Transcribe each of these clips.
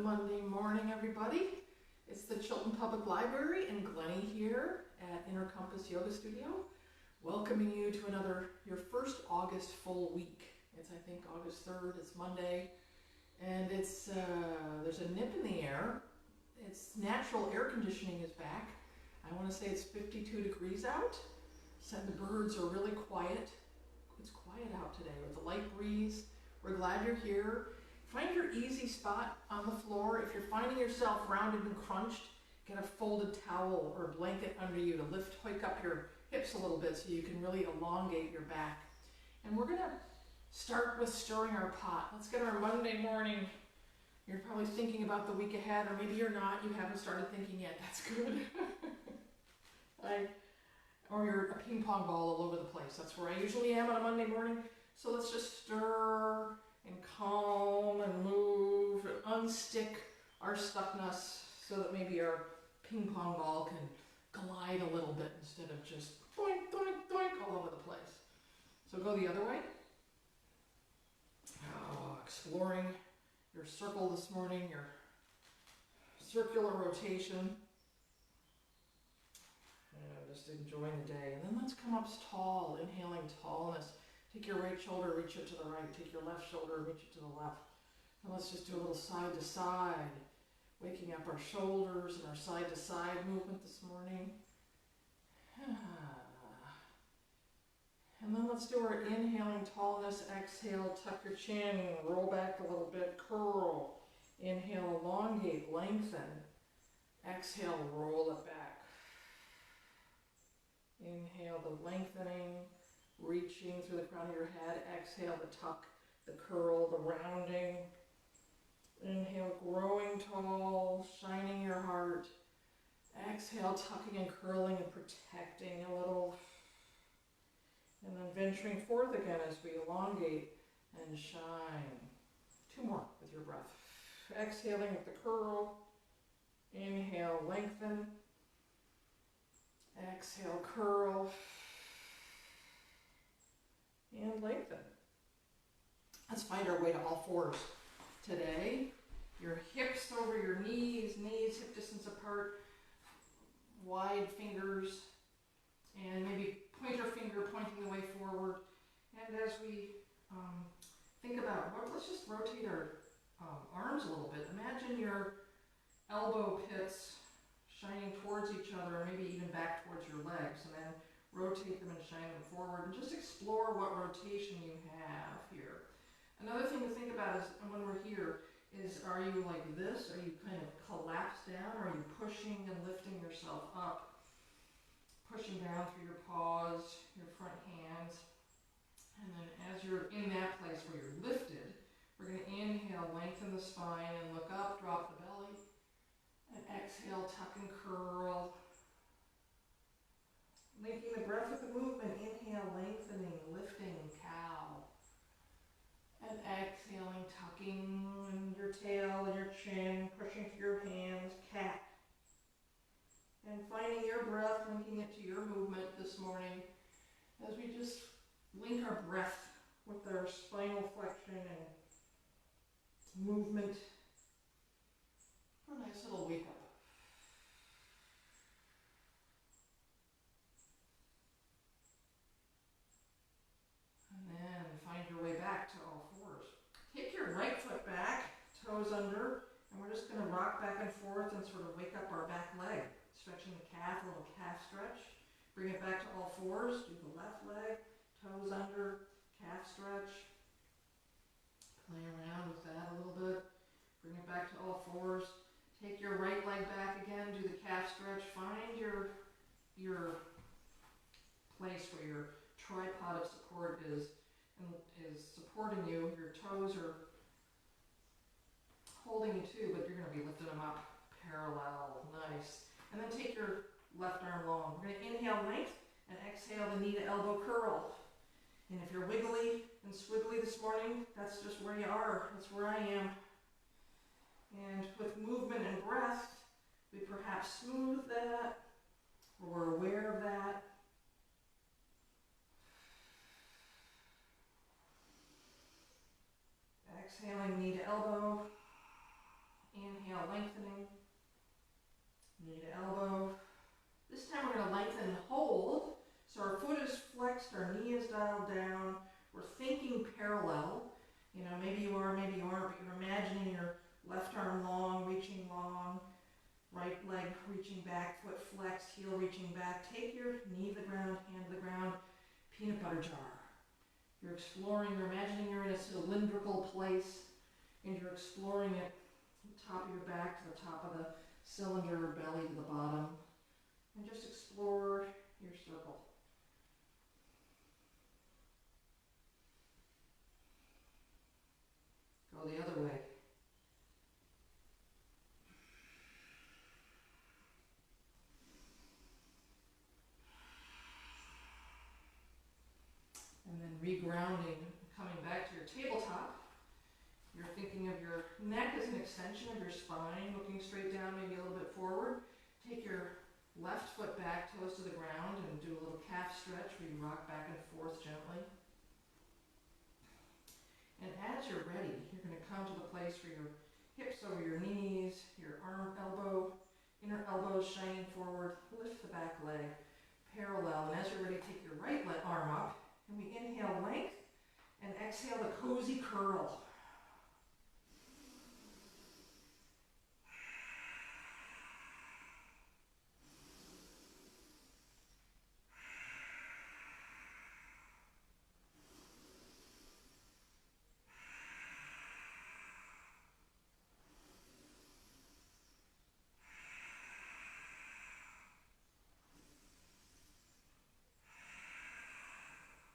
Monday morning, everybody. It's the Chilton Public Library and Glenny here at Inner Compass Yoga Studio, welcoming you to your first August full week. It's, I think, August 3rd, it's Monday, and there's a nip in the air. It's natural air conditioning is back. I want to say it's 52 degrees out, so the birds are really quiet. It's quiet out today with a light breeze. We're glad you're here. Find your easy spot on the floor. If you're finding yourself rounded and crunched, get a folded towel or blanket under you to hike up your hips a little bit so you can really elongate your back. And we're gonna start with stirring our pot. Let's get our Monday morning. You're probably thinking about the week ahead, or maybe you're not, you haven't started thinking yet. That's good. Or you're a ping pong ball all over the place. That's where I usually am on a Monday morning. So let's just stir and calm and move and unstick our stuckness so that maybe our ping pong ball can glide a little bit instead of just doink, doink, doink all over the place. So go the other way. Exploring your circle this morning, your circular rotation. And just enjoying the day. And then let's come up tall, inhaling tallness. Take your right shoulder, reach it to the right. Take your left shoulder, reach it to the left. And let's just do a little side to side, waking up our shoulders and our side to side movement this morning. And then let's do our inhaling tallness. Exhale, tuck your chin, roll back a little bit, curl. Inhale, elongate, lengthen. Exhale, roll it back. Inhale, the lengthening, reaching through the crown of your head. Exhale, the tuck, the curl, the rounding. Inhale, growing tall, shining your heart. Exhale, tucking and curling and protecting a little. And then venturing forth again as we elongate and shine. Two more with your breath. Exhaling with the curl. Inhale, lengthen. Exhale, curl. And lengthen. Let's find our way to all fours today. Your hips over your knees, hip distance apart, wide fingers, and maybe pointer finger pointing the way forward. And as we think about, let's just rotate our arms a little bit. Imagine your elbow pits shining towards each other, or maybe even back towards your legs, and then rotate them and shine them forward, and just explore what rotation you have here. Another thing to think about is when we're here is, are you like this? Are you kind of collapsed down? Or are you pushing and lifting yourself up? Pushing down through your paws, your front hands. And then as you're in that place where you're lifted, we're going to inhale, lengthen the spine, and look up, drop the belly. And exhale, tuck and curl. Linking the breath with the movement. Inhale, lengthening, lifting, cow. And exhaling, tucking your tail and your chin, pushing through your hands, cat. And finding your breath, linking it to your movement this morning as we just link our breath with our spinal flexion and movement for a nice little wake up. And then find your way back to all fours. Take your right foot back, toes under, and we're just going to rock back and forth and sort of wake up our back leg. Stretching the calf, a little calf stretch. Bring it back to all fours. Do the left leg, toes under, calf stretch. Play around with that a little bit. Bring it back to all fours. Take your right leg back again. Do the calf stretch. Find your place where your tripod of support is supporting you. Your toes are holding you too, but you're going to be lifting them up parallel. Nice. And then take your left arm long. We're going to inhale length and exhale the knee to elbow curl. And if you're wiggly and squiggly this morning, that's just where you are. That's where I am. And with movement and breath, we perhaps smooth that, or we're aware of that. Exhaling knee to elbow. Inhale. knee to elbow. This time we're going to lengthen and hold. So our foot is flexed, our knee is dialed down. We're thinking parallel. You know, maybe you are, maybe you aren't, but you're imagining your left arm long, reaching long, right leg reaching back, foot flexed, heel reaching back. Take your knee to the ground, hand to the ground, peanut butter jar. You're exploring, you're imagining you're in a cylindrical place, and you're exploring it from the top of your back to the top of the cylinder, belly to the bottom, and just explore your circle. Go the other way. And then regrounding, coming back to your tabletop. You're thinking of your neck as an extension of your spine, looking straight down, maybe a little bit forward. Take your left foot back, toes to the ground, and do a little calf stretch where you rock back and forth gently. And as you're ready, you're going to come to the place where your hips over your knees, your inner elbows shining forward, lift the back leg parallel. And as you're ready, take your right arm up. And we inhale length and exhale the cozy curl.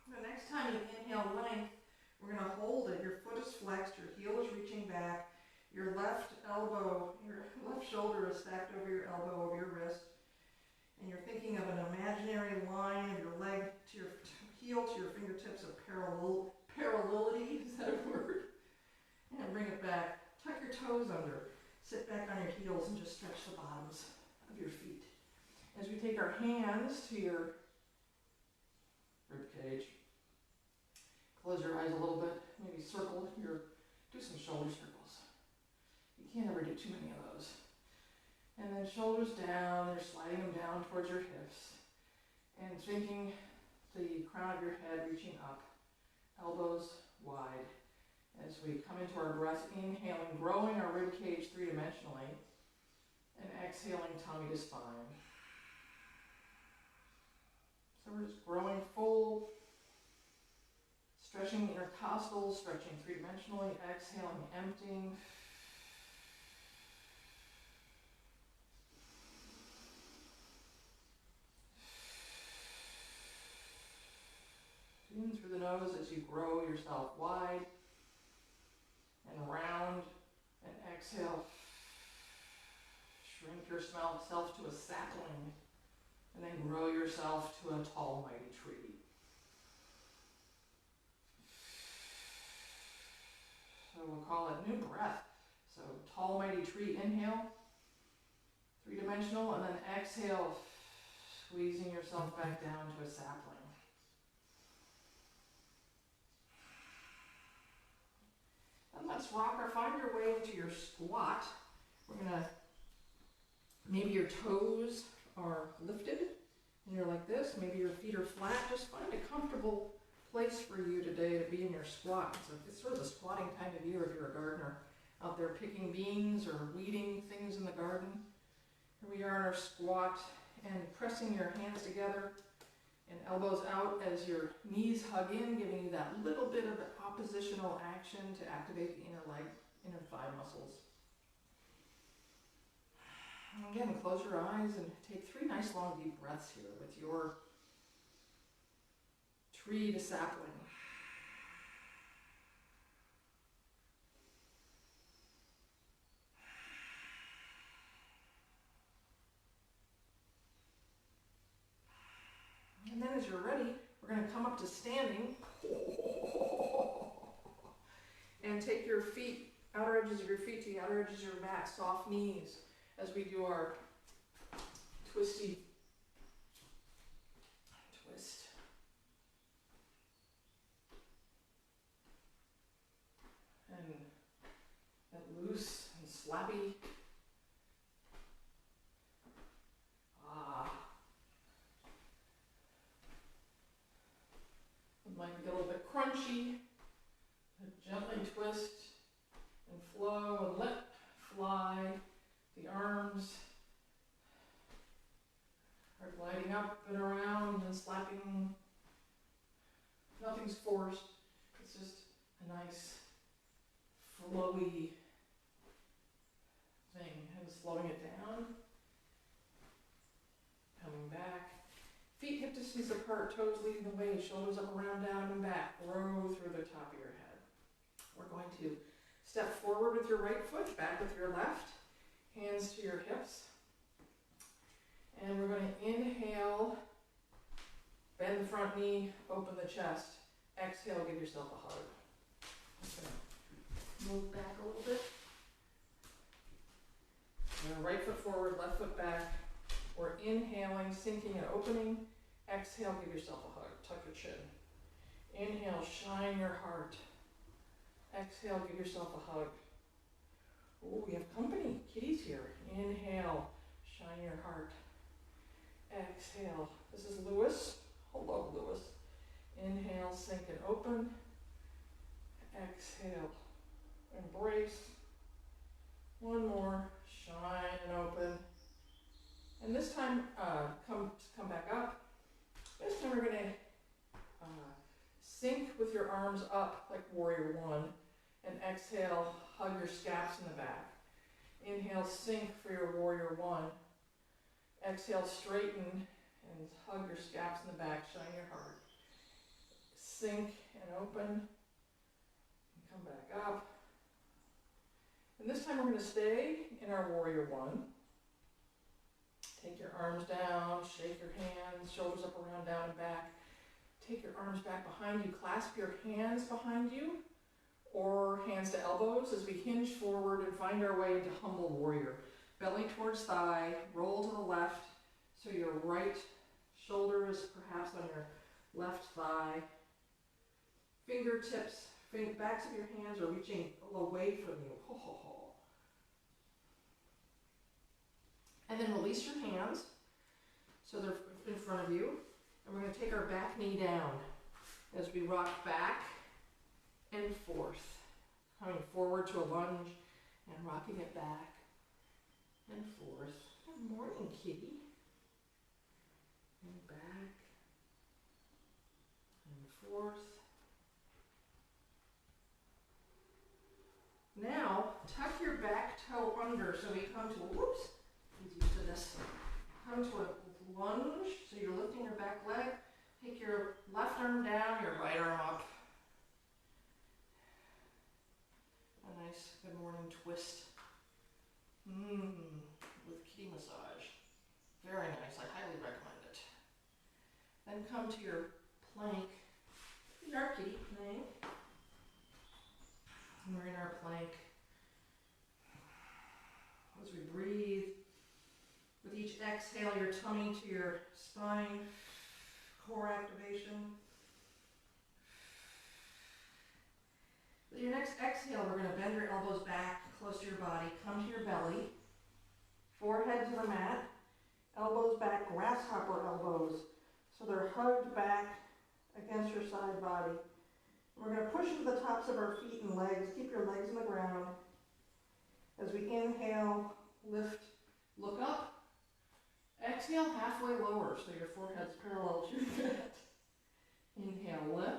The next time you inhale length, we're going to hold it. Your foot is flexed, your heel is reaching back, your left shoulder is stacked over your elbow, over your wrist, and you're thinking of an imaginary line of your leg to your heel to your fingertips of parallelity, is that a word? And bring it back. Tuck your toes under. Sit back on your heels and just stretch the bottoms of your feet. As we take our hands to your rib cage, close your eyes a little bit, maybe do some shoulder circles. You can't ever do too many of those. And then shoulders down, you're sliding them down towards your hips. And thinking the crown of your head reaching up, elbows wide. As we come into our breath, inhaling, growing our rib cage three-dimensionally, and exhaling tummy to spine. So we're just growing full, stretching intercostals, stretching three-dimensionally, exhaling, emptying. In through the nose as you grow yourself wide and round, and exhale. Shrink yourself to a sapling, and then grow yourself to a tall, mighty tree. So we'll call it new breath. So tall, mighty tree, inhale, three-dimensional, and then exhale, squeezing yourself back down to a sapling. And let's find your way into your squat. We're gonna, maybe your toes are lifted and you're like this, maybe your feet are flat. Just find a comfortable place for you today to be in your squat. So it's sort of the squatting time of year if you're a gardener out there picking beans or weeding things in the garden. Here we are in our squat and pressing your hands together and elbows out as your knees hug in, giving you that little bit of oppositional action to activate the inner thigh muscles. And again, close your eyes and take 3 nice long deep breaths here with your tree to sapling. And then as you're ready, we're going to come up to standing and take your feet, outer edges of your feet to the outer edges of your mat, soft knees, as we do our twisty twist. And loose and slappy. flowy thing, and slowing it down, coming back. Feet hip distance apart, toes leading the way, shoulders up, around, down, and back. Grow through the top of your head. We're going to step forward with your right foot, back with your left, hands to your hips. And we're going to inhale, bend the front knee, open the chest. Exhale, give yourself a hug. Okay. Move back a little bit. Right foot forward, left foot back. We're inhaling, sinking and opening. Exhale, give yourself a hug. Tuck your chin. Inhale, shine your heart. Exhale, give yourself a hug. Oh, we have company. Kitty's here. Inhale, shine your heart. Exhale. This is Lewis. Hello, Lewis. Inhale, sink and open. Exhale, embrace. One more, shine and open. And this time, come back up. This time we're going to sink with your arms up like warrior one. And exhale, hug your scaps in the back. Inhale, sink for your warrior one. Exhale, straighten and hug your scaps in the back, shine your heart. Sink and open, and come back up. And this time we're going to stay in our warrior one. Take your arms down, shake your hands, shoulders up, around, down, and back. Take your arms back behind you, clasp your hands behind you, or hands to elbows as we hinge forward and find our way into humble warrior. Belly towards thigh, roll to the left, so your right shoulder is perhaps on your left thigh. Fingertips, backs of your hands are reaching away from you. Ho, ho, ho. And then release your hands, so they're in front of you. And we're going to take our back knee down as we rock back and forth. Coming forward to a lunge and rocking it back and forth. Good morning, kitty. And back and forth. Now, tuck your back toe under so we come to a, whoops, he's used to this. Come to a lunge, so you're lifting your back leg. Take your left arm down, your right arm up. A nice good morning twist. With kitty massage. Very nice, I highly recommend it. Then come to your plank. Our kitty plank. And we're in our plank. As we breathe, with each exhale, your tummy to your spine, core activation. With your next exhale, we're going to bend your elbows back close to your body, come to your belly, forehead to the mat, elbows back, grasshopper elbows, so they're hugged back against your side body. We're going to push into the tops of our feet and legs. Keep your legs on the ground. As we inhale, lift, look up. Exhale, halfway lower, so your forehead's parallel to your head. Inhale, lift.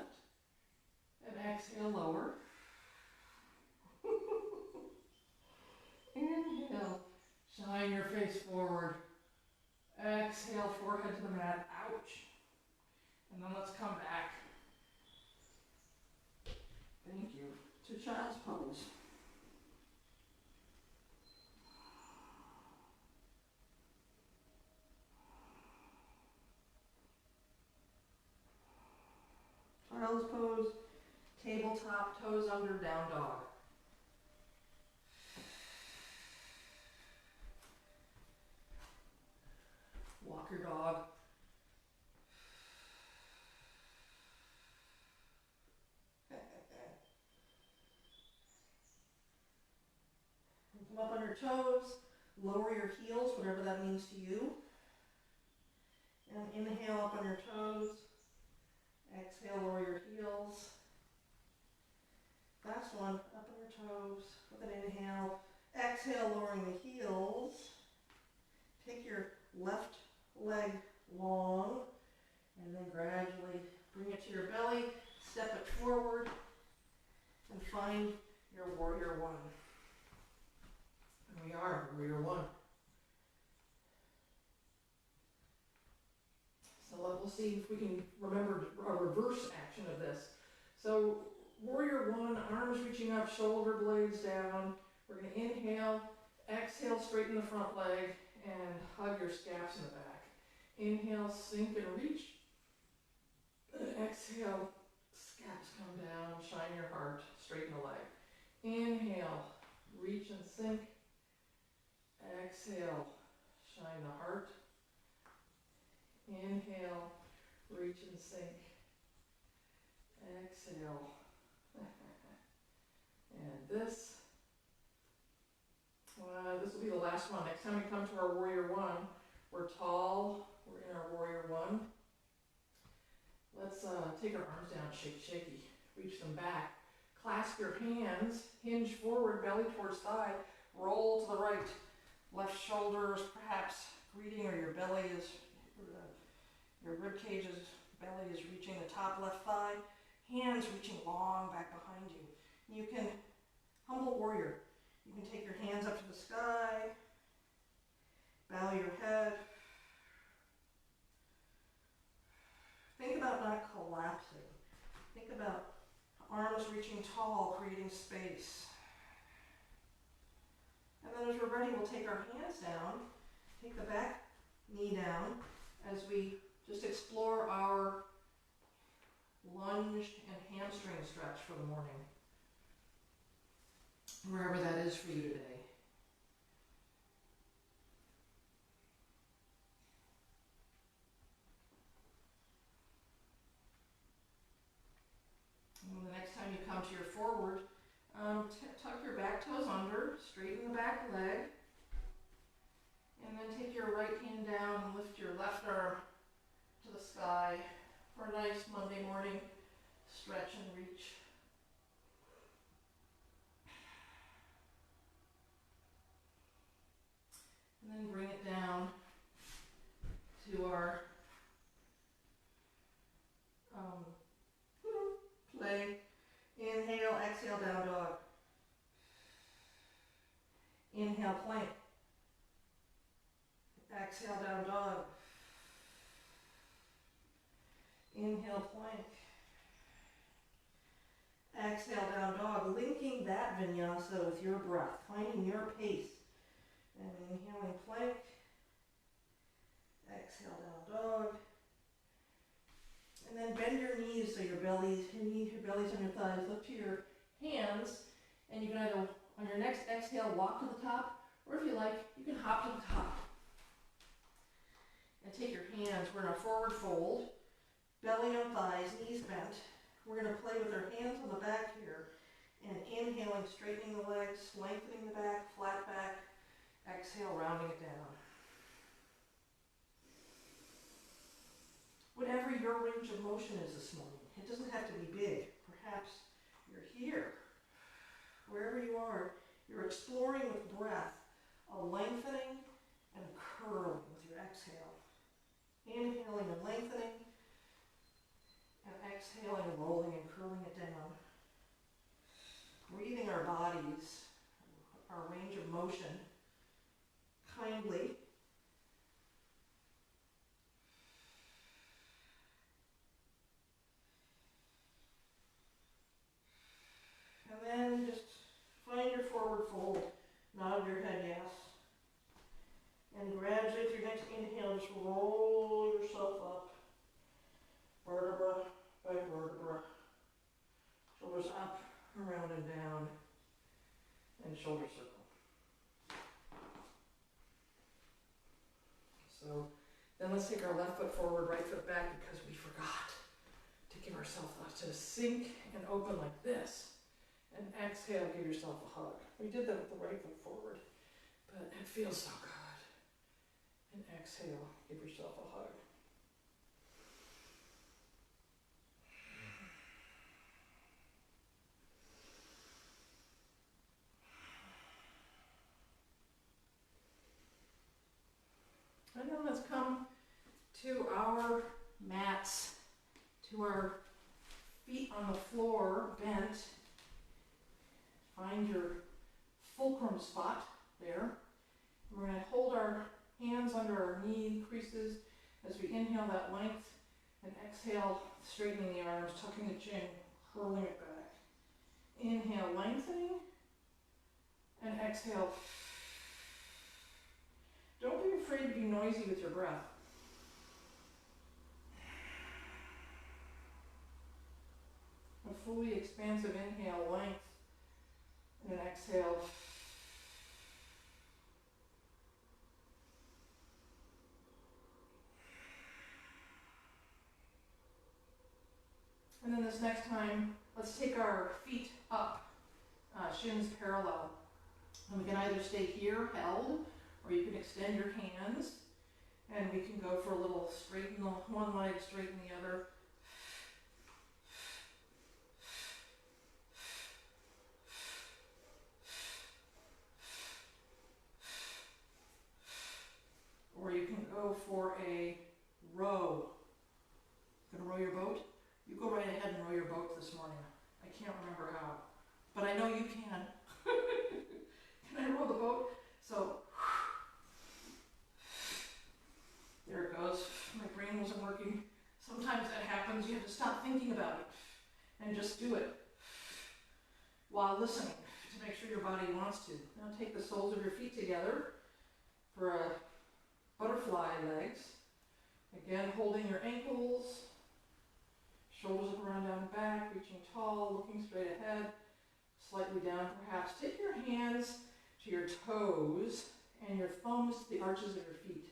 And exhale, lower. Inhale, shine your face forward. Exhale, forehead to the mat. Ouch. And then let's come back. Thank you. To child's pose. Child's pose, tabletop, toes under, down dog. Walk your dog. Come up on your toes, lower your heels, whatever that means to you. And inhale up on your toes. Exhale, lower your heels. Last one, up on your toes with an inhale. Exhale, lowering the heels. Take your left leg long and then gradually bring it to your belly. Step it forward and find your warrior one. And we are warrior one. So we'll see if we can remember a reverse action of this. So warrior one, arms reaching up, shoulder blades down. We're going to inhale, exhale, straighten the front leg, and hug your scaps in the back. Inhale, sink and reach. Exhale, scaps come down, shine your heart, straighten the leg. Inhale, reach and sink. Exhale, shine the heart. Inhale, reach and sink. Exhale. And this will be the last one. Next time we come to our warrior one, we're tall, we're in our warrior one. Let's take our arms down, shake, shaky. Reach them back. Clasp your hands, hinge forward, belly towards thigh, roll to the right. Left shoulder is perhaps greeting, or your belly is, your rib cage is, belly is reaching the top left thigh. Hands reaching long back behind you. You can, humble warrior, you can take your hands up to the sky, bow your head. Think about not collapsing. Think about arms reaching tall, creating space. And then as we're ready, we'll take our hands down, take the back knee down as we just explore our lunge and hamstring stretch for the morning, wherever that is for you today. And the next time you come to your forward, tuck your back toes under, straighten the back leg, and then take your right hand down and lift your left arm to the sky for a nice Monday morning stretch and reach. And then bring it down to our play. Inhale, exhale, down dog. Inhale, plank. Exhale, down dog. Inhale, plank. Exhale, down dog. Linking that vinyasa with your breath, finding your pace. And inhaling, plank. Exhale, down dog. And then bend your knees so your belly's on your thighs. Lift to your hands, and you can either, on your next exhale, walk to the top, or if you like, you can hop to the top. And take your hands, we're in a forward fold, belly on thighs, knees bent. We're going to play with our hands on the back here, and inhaling, straightening the legs, lengthening the back, flat back. Exhale, rounding it down. Whatever your range of motion is this morning, it doesn't have to be big. Perhaps you're here. Wherever you are, you're exploring with breath, a lengthening and curling with your exhale. Inhaling and lengthening, and exhaling, rolling and curling it down. Breathing our bodies, our range of motion, kindly. And then just find your forward fold, nod your head yes. And gradually, with your next inhale, just roll yourself up, vertebra by vertebra. Shoulders up, around and down, and shoulder circle. So then let's take our left foot forward, right foot back, because we forgot to give ourselves to sink and open like this. And exhale, give yourself a hug. We did that with the right foot forward, but it feels so good. And exhale, give yourself a hug. And then let's come to our mats, to our feet on the floor, bent. Find your fulcrum spot there. We're going to hold our hands under our knee creases as we inhale that length and exhale, straightening the arms, tucking the chin, curling it back. Inhale, lengthening, and exhale. Don't be afraid to be noisy with your breath. A fully expansive inhale, length, and an exhale. And then this next time, let's take our feet up, shins parallel. And we can either stay here, held, or you can extend your hands. And we can go for a little straighten the one leg, straighten the other. Or you can go for a row. Gonna row your boat? You go right ahead and row your boat this morning. I can't remember how, but I know you can. Can I row the boat? So, there it goes. My brain wasn't working. Sometimes that happens. You have to stop thinking about it and just do it while listening to make sure your body wants to. Now take the soles of your feet together for a butterfly legs. Again, holding your ankles. Shoulders up, around, down, and back, reaching tall, looking straight ahead, slightly down perhaps. Take your hands to your toes and your thumbs to the arches of your feet.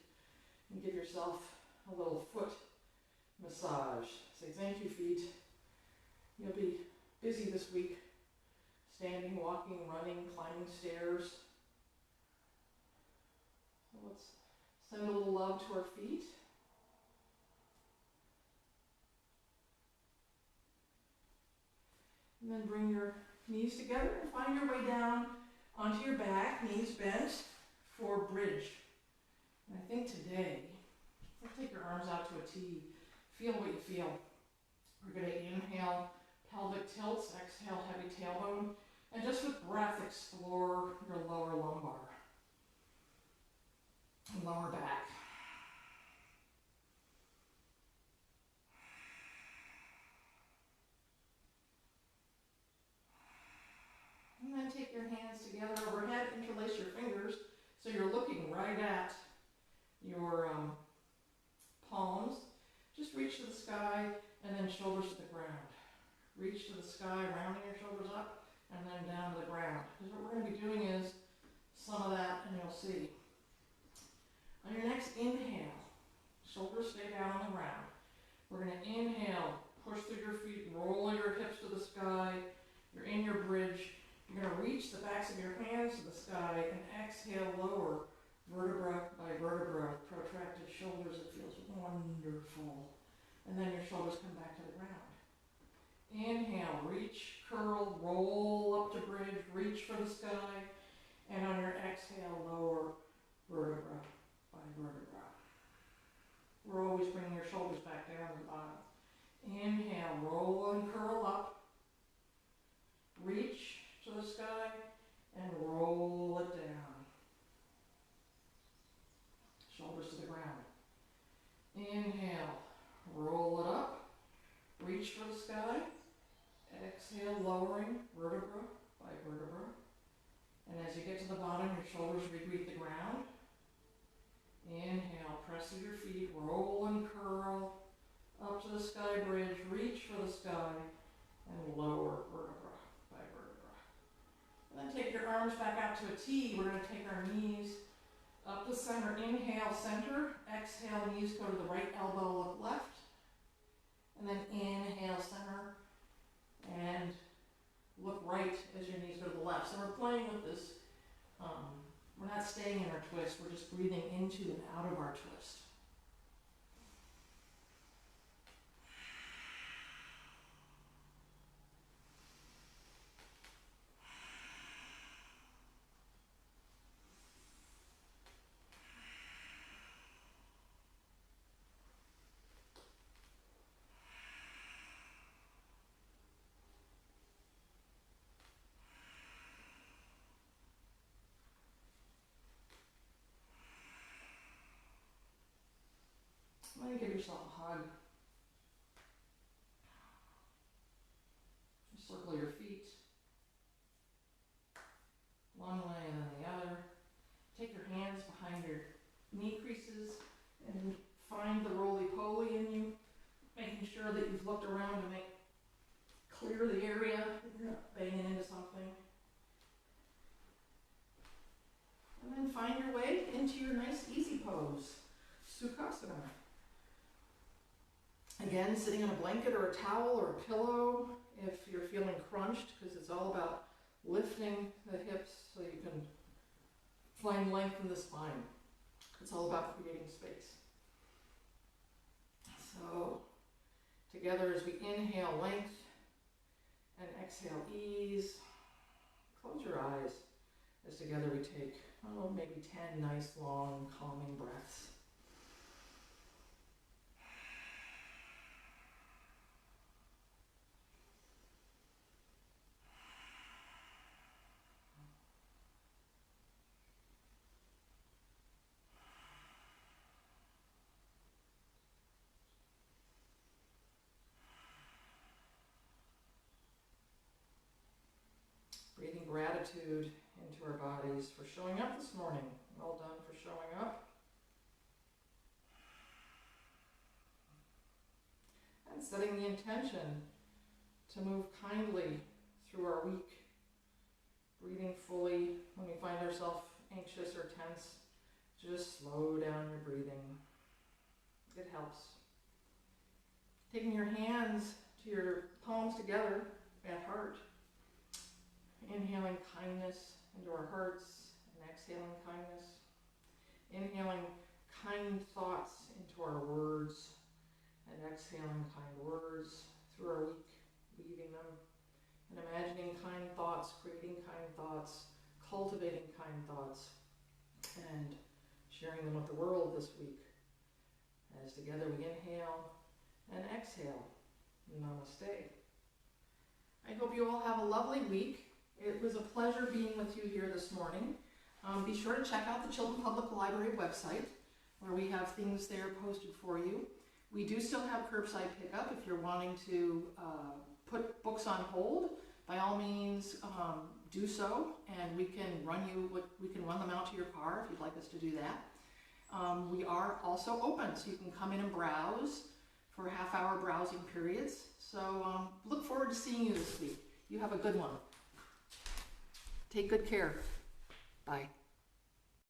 And give yourself a little foot massage. Say thank you, feet. You'll be busy this week. Standing, walking, running, climbing stairs. So let's send a little love to our feet. And then bring your knees together and find your way down onto your back, knees bent, for bridge. And I think today, let's take your arms out to a T. Feel what you feel. We're going to inhale, pelvic tilts, exhale, heavy tailbone, and just with breath, explore your lower lumbar and lower back. And then take your hands together overhead, interlace your fingers so you're looking right at your palms. Just reach to the sky and then shoulders to the ground. Reach to the sky, rounding your shoulders up and then down to the ground. Because what we're going to be doing is some of that, and you'll see. On your next inhale, shoulders stay down on the ground. We're going to inhale, push through your feet, roll your hips to the sky. You're in your bridge. You're going to reach the backs of your hands to the sky and exhale, lower vertebra by vertebra, protracted shoulders. It feels wonderful. And then your shoulders come back to the ground. Inhale, reach, curl, roll up to bridge, reach for the sky. And on your exhale, lower vertebra by vertebra. We're always bringing your shoulders back down to the bottom. Inhale, roll and curl up. Reach to the sky and roll it down. Shoulders to the ground. Inhale, roll it up. Reach for the sky. Exhale, lowering vertebra by vertebra. And as you get to the bottom, your shoulders regreet the ground. Inhale, press through your feet, roll and curl up to the sky bridge, reach for the sky, and lower vertebra by vertebra. And then take your arms back out to a T. We're going to take our knees up the center. Inhale, center. Exhale, knees go to the right elbow, look left. And then inhale, center. And look right as your knees go to the left. So we're playing with this. We're not staying in our twist. We're just breathing into and out of our twist. Why don't you give yourself a hug? Just circle your feet, one way and then the other. Take your hands behind your knee creases and find the roly-poly in you, making sure that you've looked around to make clear the area, that you're not banging into something. And then find your way into your nice easy pose, Sukhasana. Again, sitting on a blanket or a towel or a pillow if you're feeling crunched, because it's all about lifting the hips so you can find length in the spine. It's all about creating space. So, together as we inhale length and exhale ease, close your eyes as together we take, maybe 10 nice, long, calming breaths. Breathing gratitude into our bodies for showing up this morning. Well done for showing up. And setting the intention to move kindly through our week. Breathing fully when we find ourselves anxious or tense. Just slow down your breathing. It helps. Taking your hands to your palms together at heart. Inhaling kindness into our hearts and exhaling kindness. Inhaling kind thoughts into our words and exhaling kind words through our week, weaving them. And imagining kind thoughts, creating kind thoughts, cultivating kind thoughts, and sharing them with the world this week. As together we inhale and exhale. Namaste. I hope you all have a lovely week. It was a pleasure being with you here this morning. Be sure to check out the Chilton Public Library website, where we have things there posted for you. We do still have curbside pickup if you're wanting to put books on hold. By all means, do so, and we can run them out to your car if you'd like us to do that. We are also open, so you can come in and browse for half-hour browsing periods. So look forward to seeing you this week. You have a good one. Take good care. Bye.